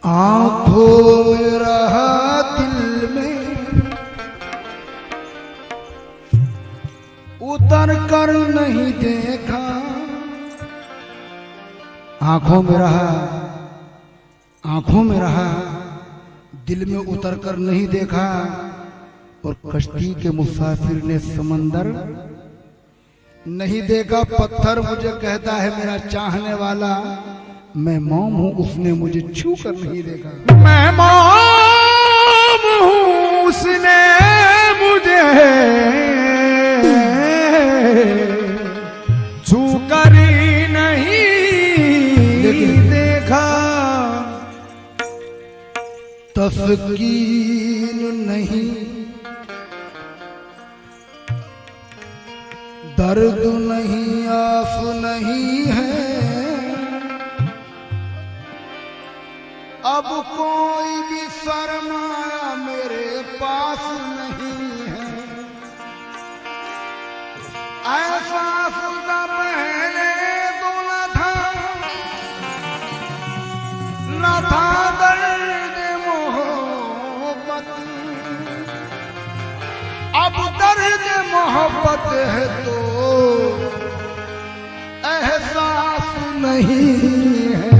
आंखों में रहा दिल में उतर कर नहीं देखा। आंखों में रहा दिल में उतर कर नहीं देखा। और कश्ती के मुसाफिर ने समंदर नहीं देखा। पत्थर मुझे कहता है मेरा चाहने वाला, मैं मौम हूं उसने मुझे छू कर नहीं देखा। मैं मौम हूं उसने मुझे छू कर ही नहीं देखा। तस्कीन नहीं, दर्द नहीं, आस नहीं है। अब कोई भी सरमाया मेरे पास नहीं है। ऐसा खुदा पहले तो न था दर्द मोहब्बत। अब दर्द मोहब्बत है तो एहसास नहीं है।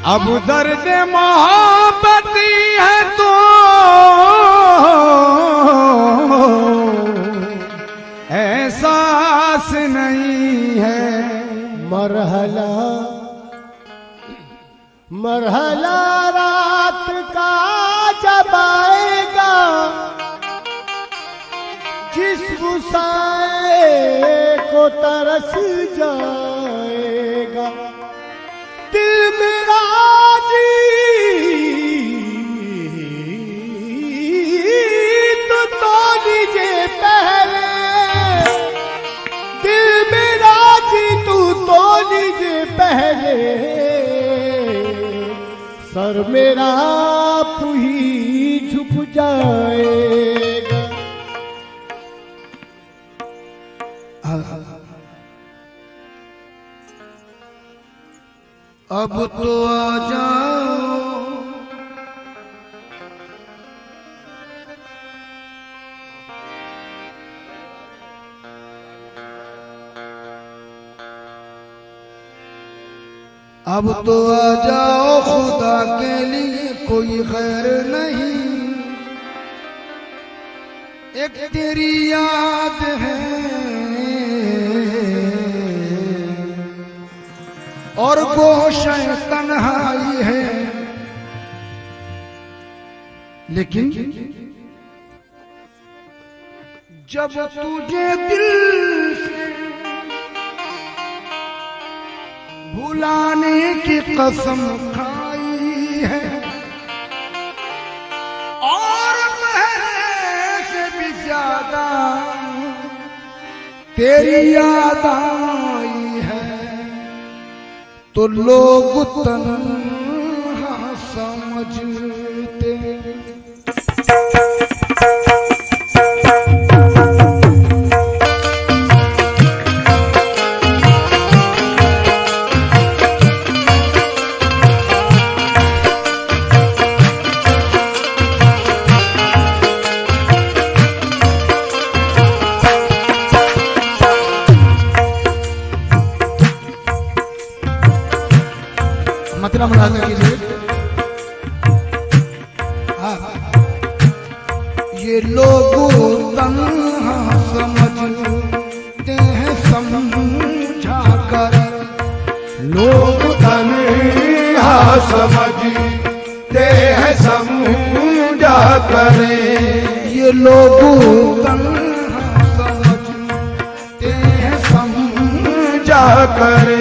अब दर्द मोहब्बत है तो एहसास नहीं है। मरहला रात का जब आएगा, जिस गुस्साए को तरस जाएगा। दिल मेरा तो लीजिए पहले, दिल मेरा तू तो लीजिए पहले। सर मेरा आप ही झुक जाएगा। अब तो आ जाओ, अब तो आ जाओ, खुदा के लिए कोई खैर नहीं। एक तेरी याद है और गोशे तन्हाई है। लेकिन जब तुझे दिल से भुलाने की कसम खाई है और पहले से भी ज्यादा तेरी याद आई है, तो लोग तन्हा समझते। मतलब ये लोग तन्हा समझते हैं समझा कर, लोग तन्हा समझते हैं समझा कर। ये लोग तन्हा समझते हैं समझा कर।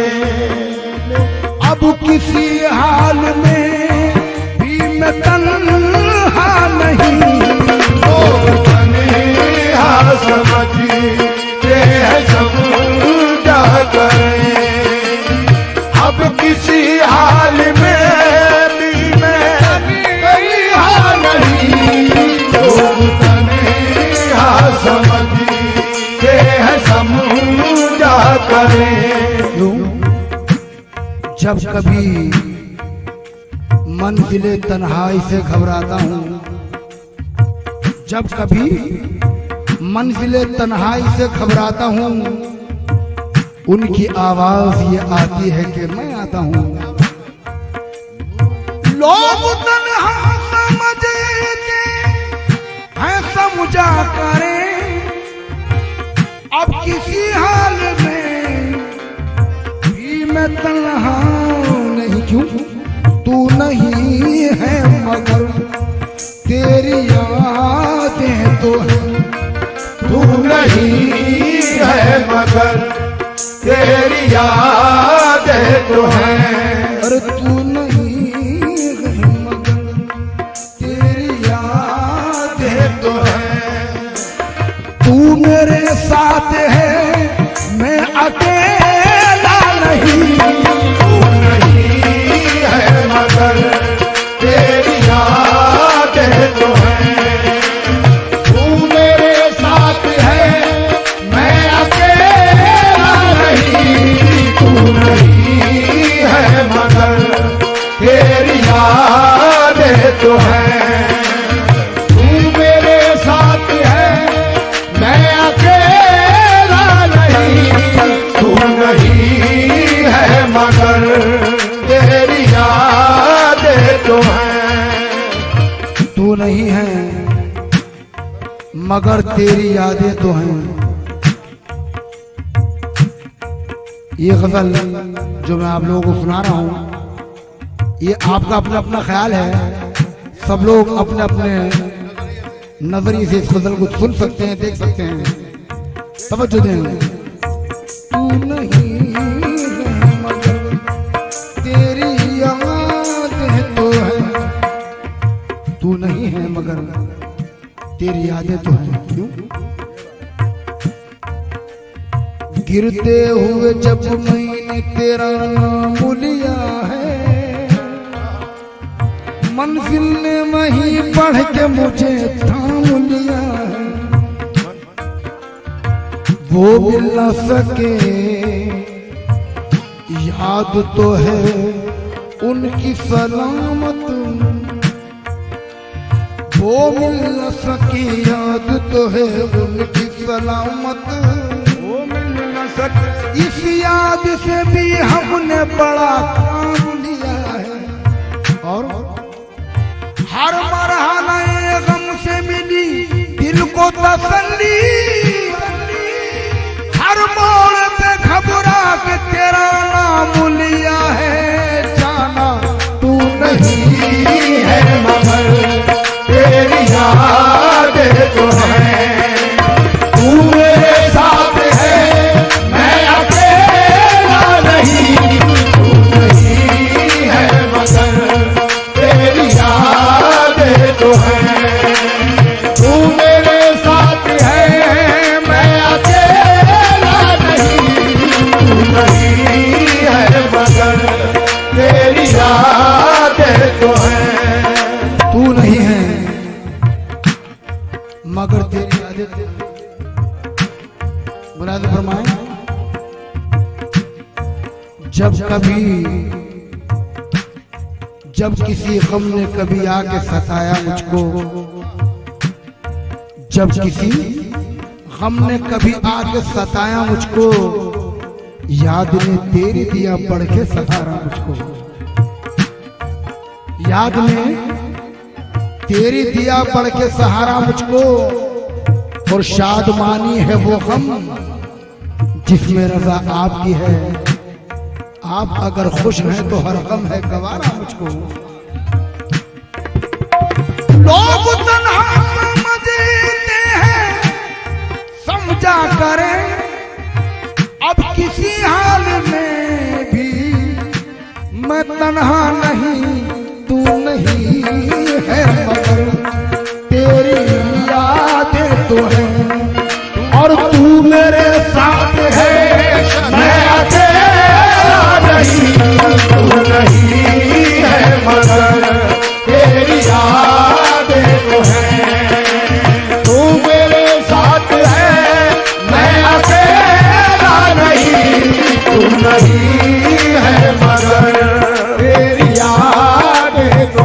अब किसी हाल में भी मैं तन्हा नहीं। लोग तन्हा समझते हैं समझा कर। अब किसी हाल में भी मैं तन्हा नहीं। लोग तन्हा समझते हैं समझा कर। जब कभी मंजिले तन्हाई से घबराता हूँ। जब कभी मंजिले तन्हाई से घबराता हूँ, उनकी आवाज ये आती है कि मैं आता हूँ। लोग तन्हा समझते हैं समझा करें, अब किसी हाल में भी मैं तन्हा नहीं। क्यों? तू नहीं है मगर तेरी यादें तो है। तू नहीं है मगर तेरी यादें तो हैं। अरे तू नहीं है मगर तेरी यादें तो है। तू मेरे साथ है, मैं अकेला नहीं। तू नहीं है मगर तेरी यादें तो हैं। तू मेरे साथ है, मैं अकेला नहीं। तू नहीं है मगर तेरी यादें तो हैं। तू मेरे साथ है, मैं अकेला नहीं। तू नहीं है मगर तेरी यादें तो हैं। तू नहीं है मगर तेरी यादें तो हैं। ये गजल जो मैं आप लोगों को सुना रहा हूं, ये आपका अपना अपना ख्याल है। सब लोग अपने अपने नजरिए से इस गजल को सुन सकते हैं, देख सकते हैं। तवज्जो दें। तू नहीं है मगर तेरी यादें तो है। तू नहीं है मगर तेरी यादें तो हैं। क्यों? गिरते हुए जब मैंने तेरा नाम लिया है, मंजिल ने वहीं पढ़ के मुझे थाम लिया है। वो मिल न सके याद तो है उनकी सलामत। वो मिल न सकी याद तो है उनकी सलामत। वो मिल न सके इस याद से भी हमने बड़ा काम लिया है। और हर मरहला गम से मिली दिल को तसल्ली। हर मोड़ पे घबरा के तेरा नाम लिया है। जाना तू नहीं है मगर तेरी यादें तो हैं। तू मेरे साथ है, मैं अकेला नहीं। तू नहीं है मगर तेरी यादें तो हैं। तू मेरे साथ है, मैं अकेला नहीं। तू नहीं है मगर तेरी यादें तो हैं। तू नहीं है मगर तेरी यादें। मुराद फरमाए। जब किसी गम ने कभी आके सताया मुझको, जब किसी गम ने कभी आके सताया मुझको, याद ने तेरी दिया पढ़ के सतारा मुझको। याद ने तेरी दिया पढ़ के सहारा मुझको। और शादमानी है वो गम जिसमें रजा आपकी है। आप अगर खुश हैं तो हर गम है गवारा मुझको। लोग तन्हा समझते हैं समझा करें, अब किसी हाल में भी मैं तन्हा नहीं। तू नहीं है मगर तेरी यादें तो हैं। और तू मेरे साथ है, मैं अकेला नहीं। तू नहीं है मगर तेरी यादें तो हैं। तू मेरे साथ है, मैं अकेला नहीं। तू नहीं है मगर तेरी यादें तो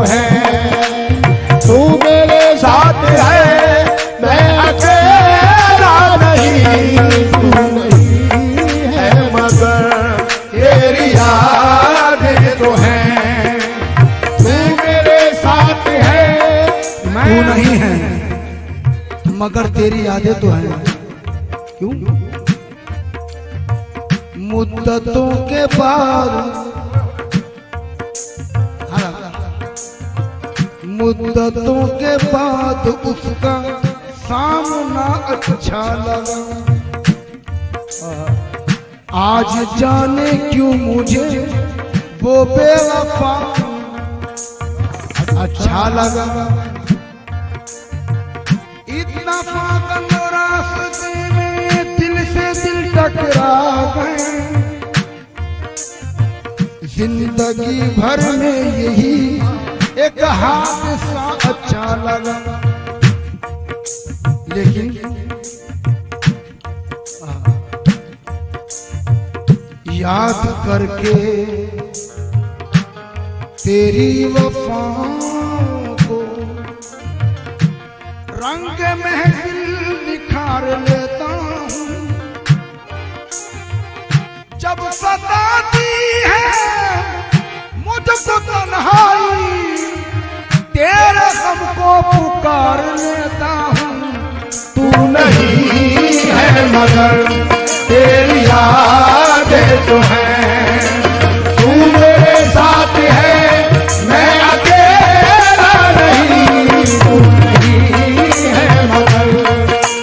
तू नहीं है मगर तेरी यादें तो हैं। क्यों? मुद्दतों के बाद, मुद्दतों के बाद उसका सामना अच्छा लगा। आज जाने क्यों मुझे वो बेवफा अच्छा लगा। इतना पागल रास्ते में दिल से दिल टकरा गए। जिंदगी भर में यही एक हादसा अच्छा लगा। लेकिन याद करके तेरी वफाओं को रंग महफिल निखार लेता हूँ। जब सताती है मुझको तन्हाई, तेरे गम को पुकार लेता हूँ। तू नहीं है मगर तेरी यादें तो हैं। तू मेरे साथ है मैं अकेला नहीं। तू नहीं है मगर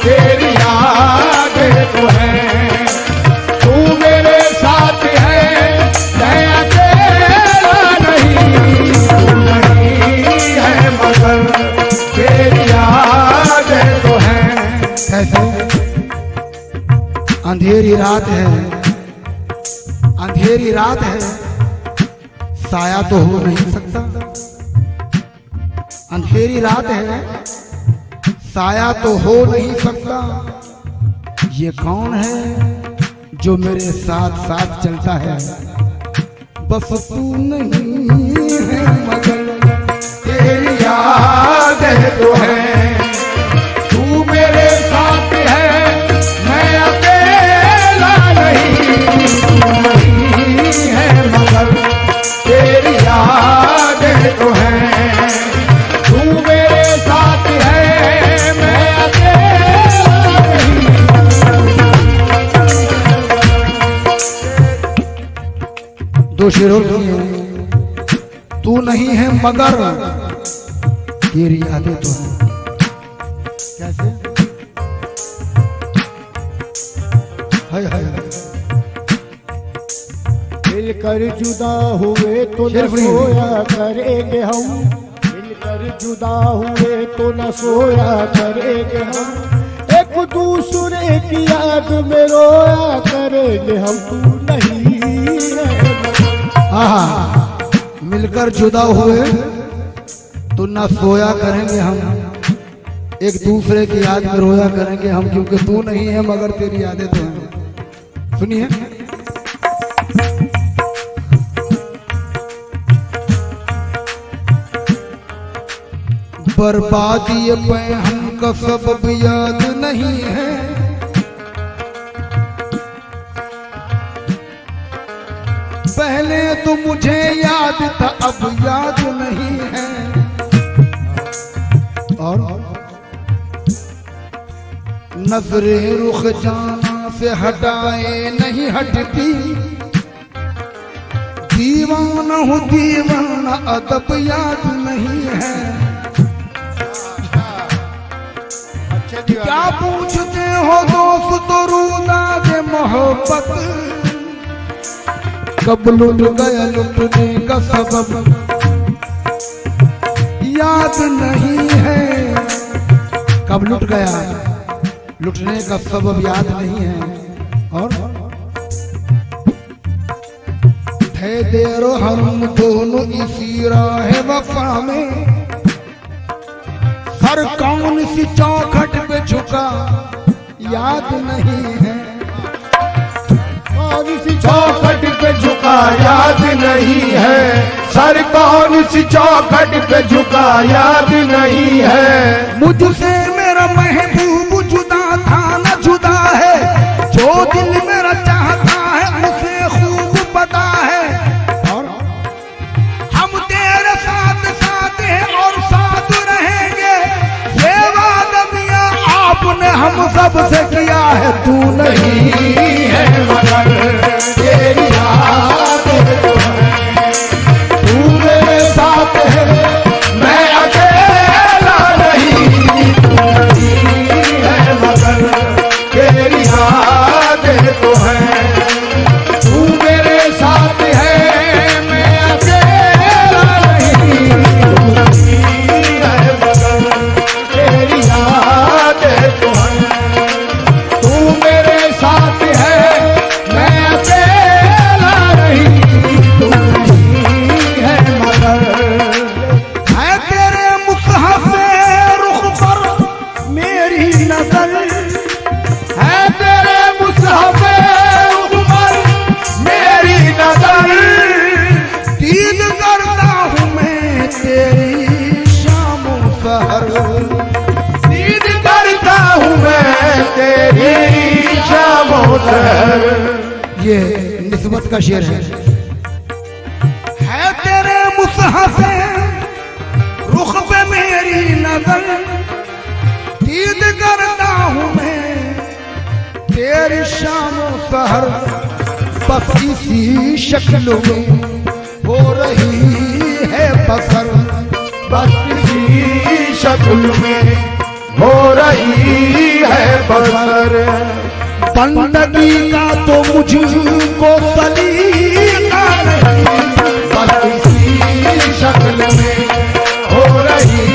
तेरी यादें तो हैं। तू मेरे साथ है मैं अकेला नहीं। तू नहीं है मगर तेरी यादें तो हैं। कैसे? अंधेरी रात है, अंधेरी रात है, साया तो हो नहीं सकता। अंधेरी रात है, साया तो हो नहीं सकता। ये कौन है जो मेरे साथ साथ चलता है? बस तू नहीं है मगर तेरी यादें तो हैं। तू मेरे साथ है मैं अकेला नहीं। तू नहीं है मगर तेरी यादें तो हैं। तू मेरे साथ है मैं अकेला नहीं। दो शेरों की है। तू नहीं है मगर तेरी यादें तो हैं। कैसे? हाय हाय हाय। मिलकर जुदा हुए तो न शेर फ्री। सोया करेंगे हम। मिलकर जुदा हुए तो न सोया करेंगे हम। एक दूसरे की याद में रोया करेंगे हम। तू नहीं है हाँ, मिलकर जुदा हुए तो ना सोया करेंगे हम। एक दूसरे की याद में रोया करेंगे हम, क्योंकि तू नहीं है मगर तेरी यादें तो हैं। सुनिए, बर्बादी पे हमका सबब याद नहीं है। पहले तो मुझे याद था अब याद नहीं है। और नजरे रुख जाना से हटाए नहीं हटती। दीवाना हूँ दीवाना अदब याद नहीं है। क्या पूछते हो दोस्त तो रूदा दे मोहब्बत। कब लुट गया लुटने का सबब याद नहीं है। कब लुट गया लुटने का सबब याद नहीं है। और थे देरो हम दोनों इसी राह वफा में। हर कौन सी चौखट पे झुका याद नहीं है। कौन सी चौखट पे झुका याद नहीं है। सर कौन सी चौखट पे झुका याद नहीं है। मुझसे मेरा महबूब जुदा था न जुदा है। जो दिल मेरा चाहता है उसे खूब पता है। और हम तेरे साथ साथ हैं और साथ रहेंगे। तू नहीं है मगर तेरी याद तो है। तू मेरे साथ है मैं अकेला नहीं, तू नहीं है मगर तेरी याद तो है। तू मेरे साथ है मैं अकेला नहीं, तू नहीं है मगर तेरी याद तो है। तू मेरे साथ है मैं अकेला नहीं, तू नहीं है मगर। है तेरे मुसहफ रुख पर मेरी नजर, है तेरे मुसहफ पर मेरी नजर। दीद करता हूँ मैं तेरी शामो सहर, दीद करता हूँ मैं तेरी शामो सहर। ये निस्बत का शेर है तेरे मुसहफ रुख पे मेरी नजर, दीद करता हूँ मैं तेरी शामो सहर। बस इसी शक्ल में हो रही है बसर, बस इसी शक्ल में हो रही है बसर। बंदगी का तो मुझको सलीका नहीं, बस इसी शक्ल में हो रही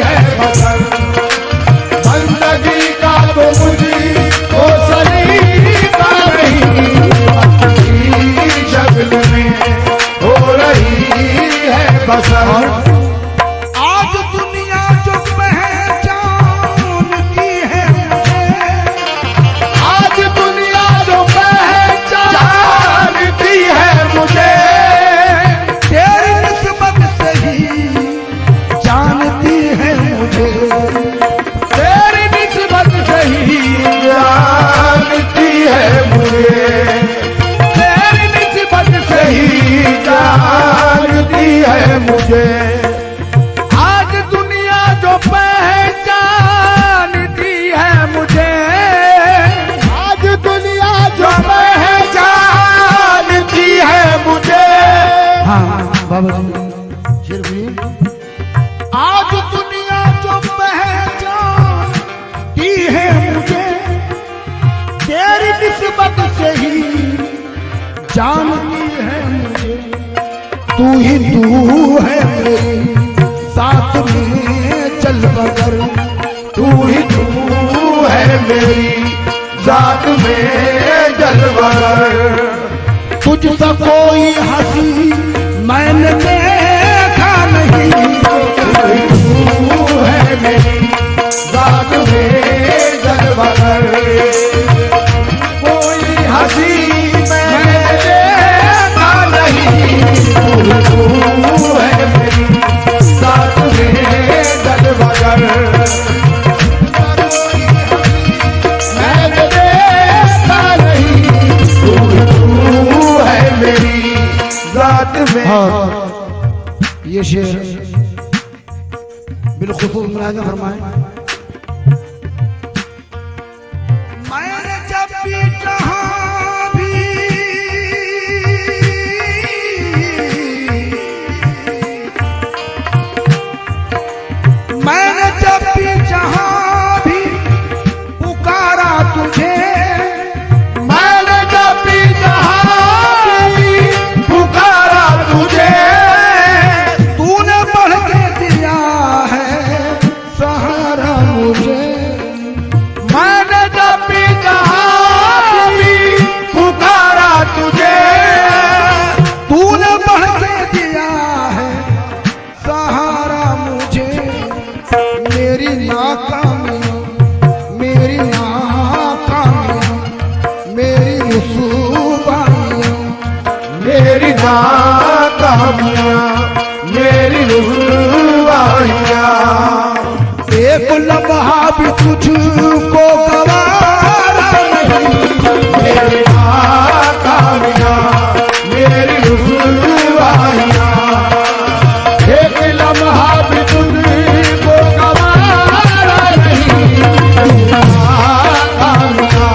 है बसर। बंदगी का तो मुझको सलीका नहीं, बस इसी शक्ल में हो रही है बसर। आज दुनिया जो पहचानती है मुझे, आज दुनिया जो पहचानती है मुझे, तेरी निस्बत से ही जानती है मुझे। तेरी निस्बत से ही जानती है मुझे, तेरी निस्बत से ही जानती है मुझे। आज दुनिया जो पहचानती है मुझे, आज दुनिया जो पहचानती है मुझे। हाँ बाबा जी शेर बोलिए। आज दुनिया जो पहचानती है मुझे, तेरी निस्बत से ही जानती है मुझे। तू ही तू है मेरी साथ में चल बगर, तू ही तू है मेरी जात में जलवर। तुझसा कोई हंसी मैंने देखा नहीं, तू है मेरी जात में जलवर। कोई हंसी मैंने देखा नहीं, तू है मेरी जात में जलवर। मैंने देखा नहीं, तू है मेरी जात में। हाँ ये शेर बिलखुसूस मुलाज़ा फरमाए। मैंने जब भी जहाँ भी मैंने जब भी जहाँ भी पुकारा तुझे, मैंने जब भी जहाँ भी पुकारा तुझे, तूने बढ़ के दिया है सहारा मुझे। मैंने जब भी जहाँ भी पुकारा तुझे, तूने बढ़ के दिया है सहारा मुझे। मेरी नाकामियाँ मेरी नाकामियाँ मेरी रुसवाइयाँ, मेरी नाकामियाँ मेरी रुसवाइयाँ। एक लम्हा भी तुझको गवारा नहीं, मेरी नाकामियाँ मेरी रुसवाइयाँ। एक लम्हा भी तुझको गवारा नहीं, नाकामियाँ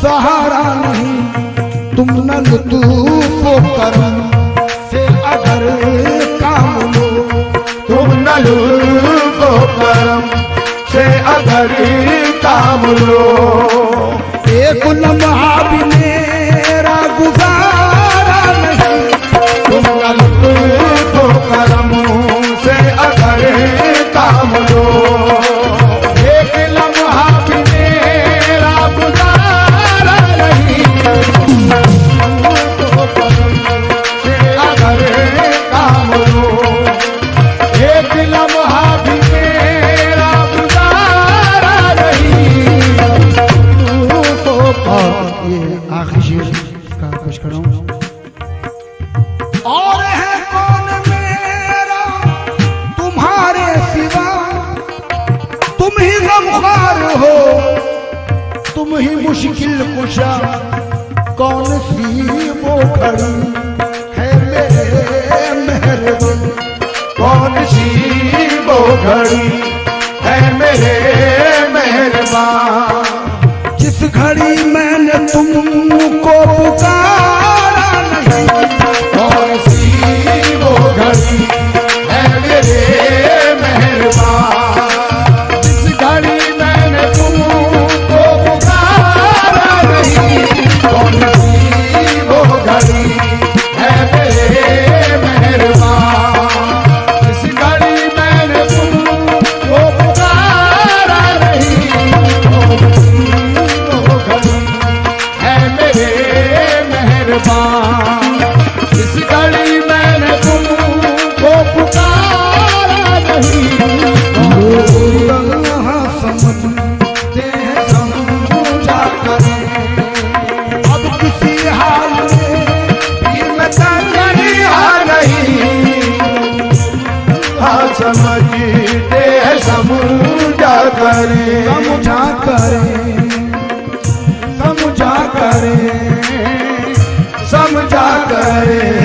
सहारा नहीं, तुम न लुत्फो करम से अगर काम लो, तुम न लुत्फो करम से अगर काम लो। एक लम्हा भी मेरा गुजारा नहीं, तुम न लुत्फो करम से अगर काम लो। एक लम्हा भी मेरा गुजारा नहीं, लुत्फो करम से अगर काम लो। एक लम्हा भी मेरा गुजारा नहीं, लुत्फो करम। ये आखिरी शेर का कुछ कर रहा हूं। और है कौन मेरा तुम्हारे सिवा, तुम ही गमख्वार हो, तुम ही मुश्किल कुशा, कौन सी वो घड़ी है मेरे मेहरबान, कौन सी वो घड़ी है मेरे मेहरबान। जिस घड़ी मैंने तुमको पुकारा नहीं, कौन सी वो घड़ी है मेरे मेहरबान। जिस घड़ी मैंने तुमको पुकारा नहीं, कौन सी वो घड़ी है मेरे मेहरबान। जिस घड़ी मैंने तुमको पुकारा नहीं, कौन सी वो घड़ी है मेरे मेहरबान। जिस घड़ी मैंने तुमको पुकारा नहीं, यहाँ समझते हैं समझा करें, अब किसी हाल में फिर मैं तंगनिया नहीं। हाँ समझते हैं समझा करें, समझा करें, समझा करें, समझा करें।